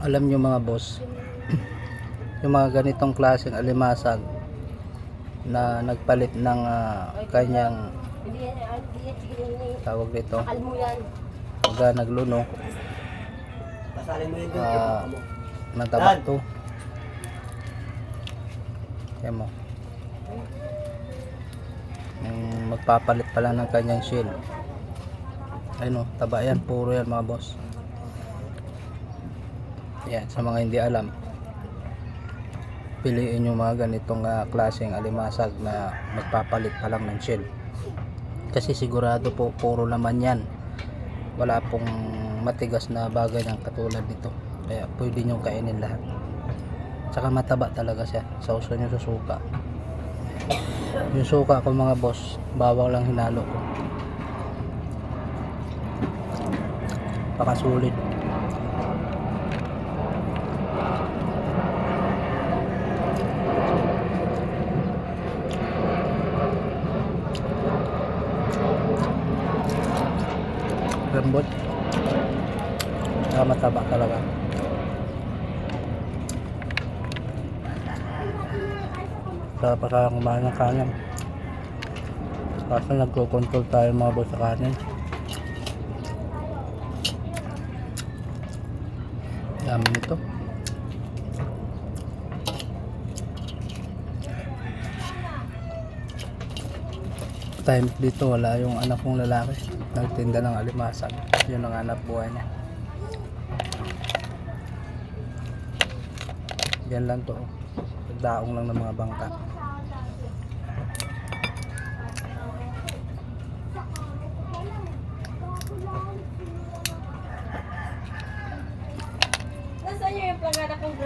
Alam nyo mga boss, yung mga ganitong klaseng alimasag na nagpalit ng kanyang tawag dito pagka nagluno, natabak to. Kaya mo magpapalit pala ng kanyang shell. Ayun o, taba yan, puro yan mga boss. Yan, sa mga hindi alam, piliin yung mga ganitong klaseng alimasag na magpapalit pa lang ng shell, kasi sigurado po puro laman yan, wala pong matigas na bagay ng katulad nito, kaya pwede nyo kainin lahat. Tsaka mataba talaga siya, sauso nyo sa suka. Yung suka ko mga boss, bawang lang hinalo ko, pakasulit. Lambot, mataba talaga. Sarap pa sa kumain ng kanin, kasi nagko-control tayo mga boss sa kanin. Dami nito. Time dito wala yung anak kong lalaki, nagtinda ng alimasag, yun ang hanap buhay niya. Yan lang to, daong lang ng mga bangka. Nasaan yung pangarap kong